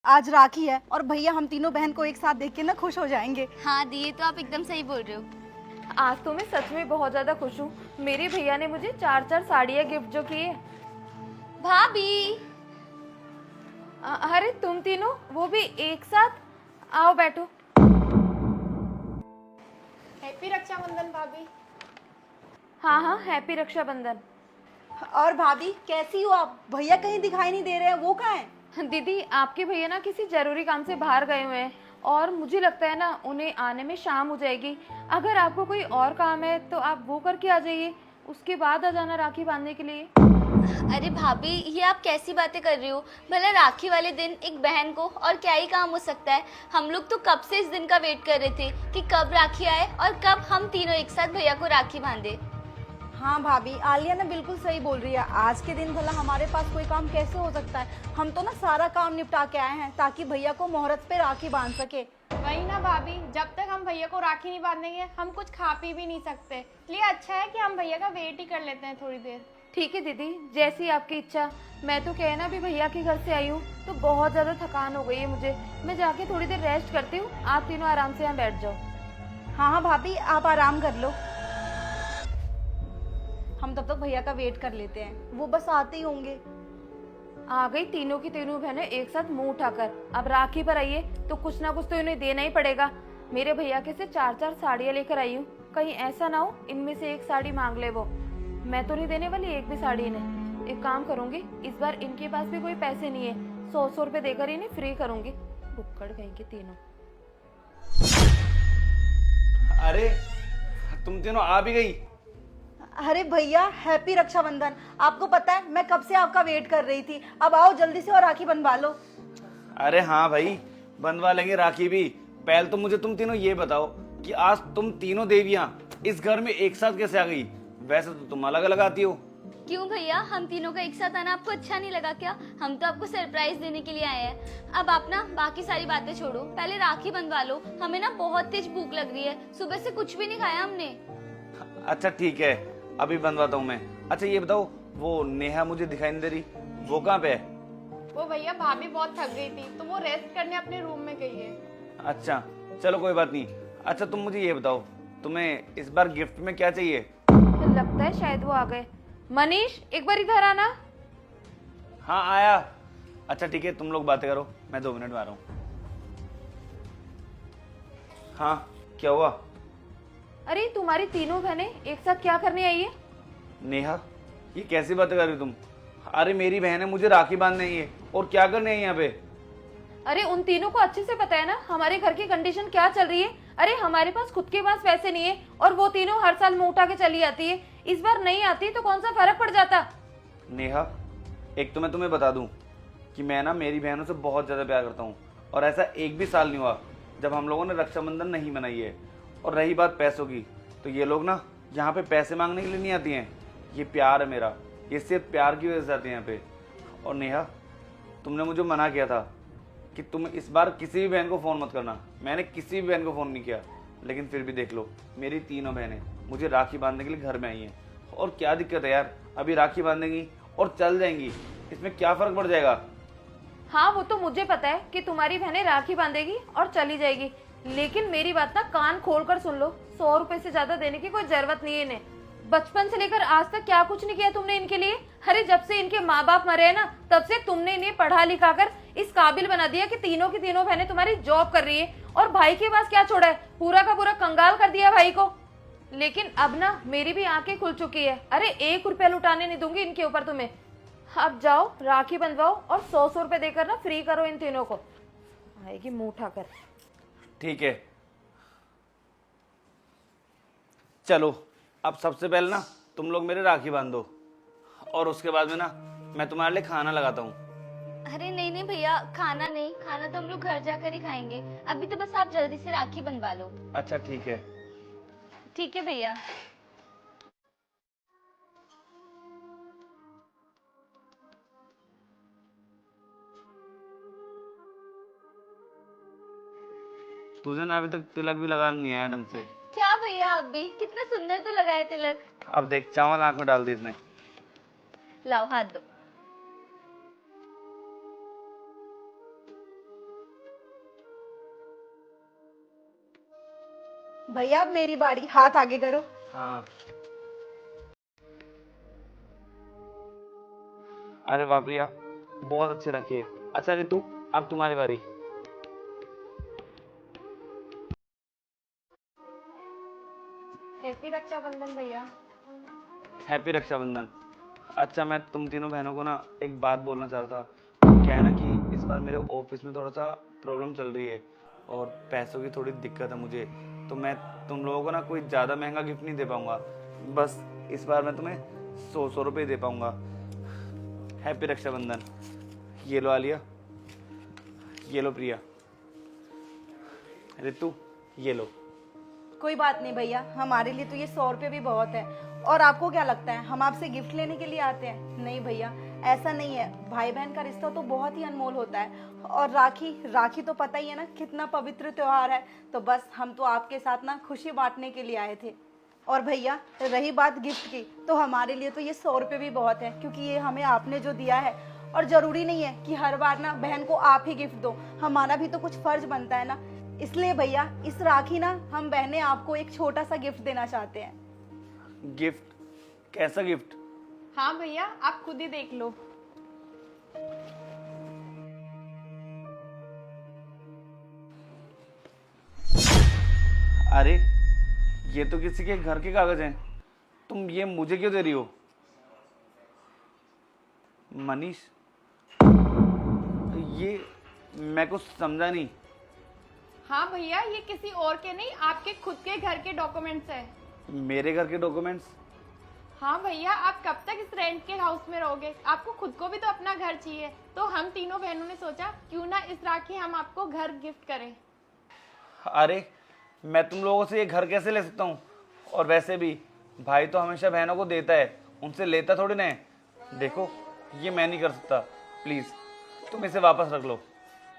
आज राखी है और भैया हम तीनों बहन को एक साथ देख के ना खुश हो जाएंगे। हाँ दी, ये तो आप एकदम सही बोल रहे हो। आज तो मैं सच में बहुत ज्यादा खुश हूँ। मेरे भैया ने मुझे 4-4 साड़ियाँ गिफ्ट जो की है। भाभी, अरे तुम तीनों, वो भी एक साथ? आओ बैठो। हैप्पी रक्षाबंधन भाभी। हाँ हाँ, हैप्पी रक्षाबंधन। और भाभी कैसी हो आप? भैया कहीं दिखाई नहीं दे रहे हैं, वो कहाँ हैं? दीदी, आपके भैया ना किसी जरूरी काम से बाहर गए हुए हैं और मुझे लगता है ना उन्हें आने में शाम हो जाएगी। अगर आपको कोई और काम है तो आप वो करके आ जाइए, उसके बाद आ जाना राखी बांधने के लिए। अरे भाभी, ये आप कैसी बातें कर रही हो? भला राखी वाले दिन एक बहन को और क्या ही काम हो सकता है। हम लोग तो कब से इस दिन का वेट कर रहे थे कि कब राखी आए और कब हम तीनों एक साथ भैया को राखी बांधे। हाँ भाभी, आलिया ना बिल्कुल सही बोल रही है। आज के दिन भला हमारे पास कोई काम कैसे हो सकता है? हम तो ना सारा काम निपटा के आए हैं ताकि भैया को मुहूर्त पे राखी बांध सके। वही ना भाभी, जब तक हम भैया को राखी नहीं बांधेंगे हम कुछ खा पी भी नहीं सकते। इसलिए अच्छा है कि हम भैया का वेट ही कर लेते हैं थोड़ी देर। ठीक है दीदी, जैसी आपकी इच्छा। मैं तो कहना भी भैया के घर से आई हूँ तो बहुत ज्यादा थकान हो गई है मुझे। मैं जाके थोड़ी देर रेस्ट करती हूँ, आप तीनों आराम से यहाँ बैठ जाओ। हाँ हाँ भाभी, आप आराम कर लो, हम तब तक भैया का वेट कर लेते हैं, वो बस आते ही होंगे। आ गई तीनों की तीनों बहनें एक साथ मुंह उठाकर। अब राखी पर आइए तो कुछ ना कुछ तो इन्हें देना ही पड़ेगा। मेरे भैया के से 4-4 साड़ियाँ लेकर आई हूँ, कहीं ऐसा ना हो इनमें से एक साड़ी मांग ले वो। मैं तो नहीं देने वाली एक भी साड़ी इन्हें। एक काम करूंगी, इस बार इनके पास भी कोई पैसे नहीं है, 100-100 रुपए देकर इन्हें फ्री करूंगी। बुक्कड़ कहीं के तीनों। अरे तुम तीनों आ भी गई। अरे भैया, हैप्पी रक्षाबंधन। आपको पता है मैं कब से आपका वेट कर रही थी। अब आओ जल्दी से और राखी बनवा लो। अरे हाँ भाई, बंधवा लेंगे राखी भी। पहले तो मुझे तुम तीनों ये बताओ कि आज तुम तीनों देवियां इस घर में एक साथ कैसे आ गई? वैसे तो तुम अलग अलग आती हो। क्यों भैया, हम तीनों का एक साथ आना आपको अच्छा नहीं लगा क्या? हम तो आपको सरप्राइज देने के लिए आए हैं। अब आप ना बाकी सारी बातें छोड़ो, पहले राखी बंधवा लो। हमें ना बहुत तेज भूख लग रही है, सुबह से कुछ भी नहीं खाया हमने। अच्छा ठीक है, अभी बंधवाता हूँ मैं। अच्छा ये बताओ, वो नेहा मुझे दिखाई नहीं दे रही, वो कहाँ पे है? वो भैया, भाभी बहुत थक गई थी तो वो रेस्ट करने अपने रूम में गई है। अच्छा चलो कोई बात नहीं। अच्छा तुम मुझे ये बताओ, तुम्हें इस बार गिफ्ट में क्या चाहिए? लगता है शायद वो आ गए। मनीष, एक बार इधर आना। हाँ आया। अच्छा ठीक है, तुम लोग बातें करो, मैं 2 मिनट में आ रहा हूँ। हाँ क्या हुआ? अरे तुम्हारी तीनों बहनें एक साथ क्या करने आई है? नेहा, ये कैसी बातें कर रही हो तुम? अरे मेरी बहन है, मुझे राखी बांधने आई है, और क्या करने आई है यहाँ पे? अरे उन तीनों को अच्छे से पता है ना हमारे घर की कंडीशन क्या चल रही है। अरे हमारे पास खुद के पास पैसे नहीं है और वो तीनों हर साल मुंह उठा के चली आती है। इस बार नहीं आती तो कौन सा फर्क पड़ जाता। नेहा, एक तो मैं तुम्हें बता दूं कि मैं ना मेरी बहनों से बहुत ज़्यादा प्यार करता हूँ, और ऐसा एक भी साल नहीं हुआ जब हम लोगों ने रक्षाबंधन नहीं मनाई है। और रही बात पैसों की, तो ये लोग ना यहाँ पे पैसे मांगने के लिए नहीं आती हैं। ये प्यार है मेरा, ये सिर्फ प्यार की वजह से आती हैं यहाँ पे। और नेहा, तुमने मुझे मना किया था कि तुम इस बार किसी भी बहन को फ़ोन मत करना। मैंने किसी भी बहन को फ़ोन नहीं किया, लेकिन फिर भी देख लो, मेरी तीनों बहनें मुझे राखी बांधने के लिए घर में आई हैं। और क्या दिक्कत है यार, अभी राखी बांधेंगी और चल जाएंगी, इसमें क्या फ़र्क पड़ जाएगा? हाँ वो तो मुझे पता है कि तुम्हारी बहनें राखी बांधेगी और चली जाएगी, लेकिन मेरी बात ना कान खोल कर सुन लो। 100 रुपए से ज्यादा देने की कोई जरूरत नहीं है इन्हें। बचपन से लेकर आज तक क्या कुछ नहीं किया तुमने इनके लिए। अरे जब से इनके माँ बाप मरे हैं ना, तब से तुमने इन्हें पढ़ा लिखा कर इस काबिल बना दिया कि तीनों की तीनों बहनें तुम्हारी जॉब कर रही है। और भाई के पास क्या छोड़ा है, पूरा का पूरा कंगाल कर दिया भाई को। लेकिन अब ना मेरी भी आंखें खुल चुकी है। अरे 1 रुपया लुटाने नहीं दूंगी इनके ऊपर तुम्हें। अब जाओ राखी बंधवाओ और 100-100 रुपए देकर ना फ्री करो इन तीनों को। आएगी मुंह उठाकर। ठीक है चलो, अब सबसे पहले ना तुम लोग मेरे राखी बांधो, और उसके बाद में ना मैं तुम्हारे लिए खाना लगाता हूँ। अरे नहीं नहीं भैया, खाना नहीं, खाना तो हम लोग घर जाकर ही खाएंगे। अभी तो बस आप जल्दी से राखी बनवा लो। अच्छा ठीक है। ठीक है भैया। तुझे ना अभी तक तिलक भी लगाना नहीं आया ढंग से। क्या भैया, आप भी कितना सुंदर तो लगाए तिलक। अब देख, चावल आंख में डाल दी इसने। लाओ हाथ दो। भैया अब मेरी बारी, हाथ आगे करो। हाँ। अरे वाह प्रिया, बहुत अच्छे रखे। अच्छा रितु, अब तुम्हारी बारी। हैप्पी रक्षाबंधन भैया। हैप्पी रक्षाबंधन। अच्छा मैं तुम तीनों बहनों को ना एक बात बोलना चाहता था। क्या है ना कि इस बार मेरे ऑफिस में थोड़ा सा प्रॉब्लम चल रही है और पैसों की थोड़ी दिक्कत है मुझे, तो मैं तुम लोगों को ना कोई ज़्यादा महंगा गिफ्ट नहीं दे पाऊंगा। बस इस बार मैं तुम्हें 100 रुपये दे पाऊंगा। हैप्पी रक्षाबंधन। ये लो आलिया, ये लो प्रिया, रितु ये लो। कोई बात नहीं भैया, हमारे लिए तो ये 100 रुपये भी बहुत है। और आपको क्या लगता है हम आपसे गिफ्ट लेने के लिए आते हैं? नहीं भैया, ऐसा नहीं है। भाई बहन का रिश्ता तो बहुत ही अनमोल होता है। और राखी तो पता ही है ना कितना पवित्र त्योहार है। तो बस हम तो आपके साथ ना खुशी बांटने के लिए आए थे। और भैया रही बात गिफ्ट की, तो हमारे लिए तो ये 100 रुपये भी बहुत है, क्योंकि ये हमें आपने जो दिया है। और जरूरी नहीं है कि हर बार ना बहन को आप ही गिफ्ट दो, हमारा भी तो कुछ फर्ज बनता है ना। इसलिए भैया इस राखी ना हम बहनें आपको एक छोटा सा गिफ्ट देना चाहते हैं। गिफ्ट? कैसा गिफ्ट? हाँ भैया, आप खुद ही देख लो। अरे ये तो किसी के घर के कागज हैं। तुम ये मुझे क्यों दे रही हो? मनीष, ये मैं कुछ समझा नहीं। हाँ भैया, ये किसी और के नहीं, आपके खुद के घर के डॉक्यूमेंट्स है। मेरे घर के डॉक्यूमेंट्स? हाँ भैया, आप कब तक इस रेंट के हाउस में रहोगे? आपको खुद को भी तो अपना घर चाहिए। तो हम तीनों बहनों ने सोचा क्यों ना इस राखी हम आपको घर गिफ्ट करें। अरे मैं तुम लोगों से ये घर कैसे ले सकता हूँ? और वैसे भी भाई तो हमेशा बहनों को देता है, उनसे लेता थोड़ी ना है। देखो ये मैं नहीं कर सकता, प्लीज तुम इसे वापस रख लो।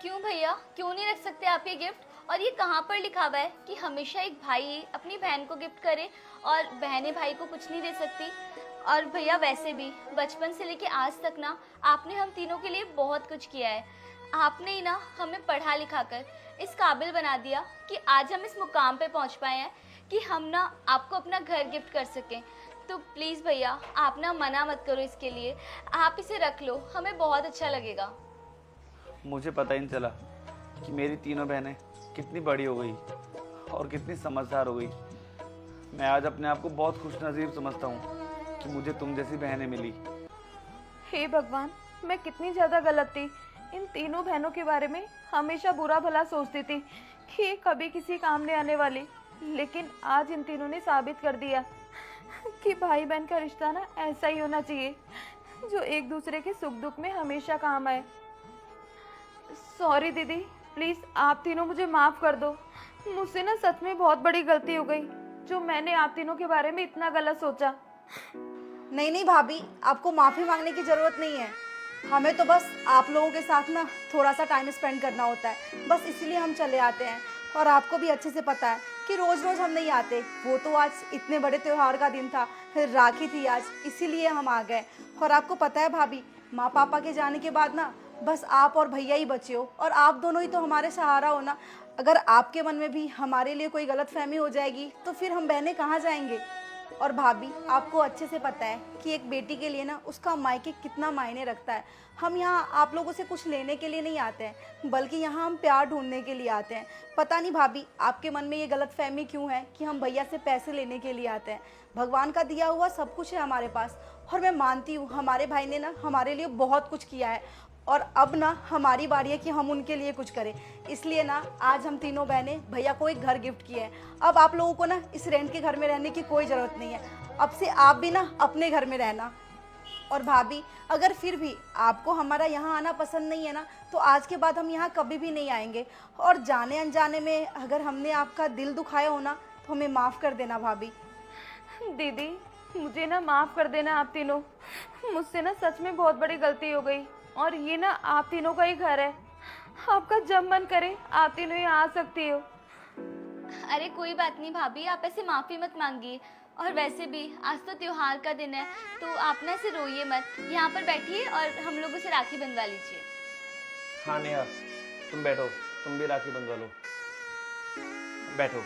क्यों भैया, क्यों नहीं रख सकते आप ये गिफ्ट? और ये कहाँ पर लिखा हुआ है कि हमेशा एक भाई अपनी बहन को गिफ्ट करे और बहनें भाई को कुछ नहीं दे सकती? और भैया वैसे भी बचपन से लेके आज तक ना आपने हम तीनों के लिए बहुत कुछ किया है। आपने ही ना हमें पढ़ा लिखा कर इस काबिल बना दिया कि आज हम इस मुकाम पे पहुंच पाए हैं कि हम ना आपको अपना घर गिफ्ट कर सकें। तो प्लीज़ भैया आप ना मना मत करो इसके लिए, आप इसे रख लो, हमें बहुत अच्छा लगेगा। मुझे पता ही नहीं चला कि मेरी तीनों बहनें कितनी बड़ी हो गई और कितनी समझदार हो गई। मैं आज अपने आप को बहुत खुश नसीब समझता हूँ कि मुझे तुम जैसी बहनें मिली। हे भगवान, मैं कितनी ज्यादा गलत थी। इन तीनों बहनों के बारे में हमेशा बुरा भला सोचती थी कि ये कभी किसी काम नहीं आने वाली। लेकिन आज इन तीनों ने साबित कर दिया कि भाई बहन का रिश्ता ना ऐसा ही होना चाहिए जो एक दूसरे के सुख दुख में हमेशा काम आए। सॉरी दीदी, प्लीज आप तीनों मुझे माफ कर दो। मुझसे ना सच में बहुत बड़ी गलती हो गई जो मैंने आप तीनों के बारे में इतना गलत सोचा। नहीं नहीं भाभी, आपको माफी मांगने की जरूरत नहीं है। हमें तो बस आप लोगों के साथ ना थोड़ा सा टाइम स्पेंड करना होता है, बस इसलिए हम चले आते हैं। और आपको भी अच्छे से पता है कि रोज रोज हम नहीं आते। वो तो आज इतने बड़े त्योहार का दिन था, फिर राखी थी आज, इसीलिए हम आ गए। और आपको पता है भाभी, माँ पापा के जाने के बाद ना बस आप और भैया ही बचे हो, और आप दोनों ही तो हमारे सहारा हो ना। अगर आपके मन में भी हमारे लिए कोई गलतफहमी हो जाएगी तो फिर हम बहनें कहाँ जाएंगे। और भाभी आपको अच्छे से पता है कि एक बेटी के लिए ना उसका मायके कितना मायने रखता है। हम यहाँ आप लोगों से कुछ लेने के लिए नहीं आते हैं, बल्कि यहाँ हम प्यार ढूंढने के लिए आते हैं। पता नहीं भाभी आपके मन में ये गलतफहमी क्यों है कि हम भैया से पैसे लेने के लिए आते हैं। भगवान का दिया हुआ सब कुछ है हमारे पास, और मैं मानती हूँ हमारे भाई ने ना हमारे लिए बहुत कुछ किया है, और अब ना हमारी बारी है कि हम उनके लिए कुछ करें। इसलिए ना आज हम तीनों बहनें भैया को एक घर गिफ्ट किए हैं। अब आप लोगों को ना इस रेंट के घर में रहने की कोई ज़रूरत नहीं है। अब से आप भी ना अपने घर में रहना। और भाभी अगर फिर भी आपको हमारा यहाँ आना पसंद नहीं है ना, तो आज के बाद हम यहाँ कभी भी नहीं आएंगे। और जाने अनजाने में अगर हमने आपका दिल दुखाया हो ना, तो हमें माफ़ कर देना भाभी। दीदी मुझे ना माफ कर देना आप तीनों, मुझसे ना सच में बहुत बड़ी गलती हो गई। और ये ना आप तीनों का ही घर है, आपका जब मन करे आप तीनों यहाँ आ सकती हो। अरे कोई बात नहीं भाभी, आप ऐसे माफ़ी मत मांगिए। और वैसे भी आज तो त्योहार का दिन है, तो आप ना ऐसे रोइए मत, यहाँ पर बैठिए और हम लोगों से राखी बंधवा लीजिए। हाँ नेहा, तुम बैठो, तुम भी राखी बंधवा लो, बैठो।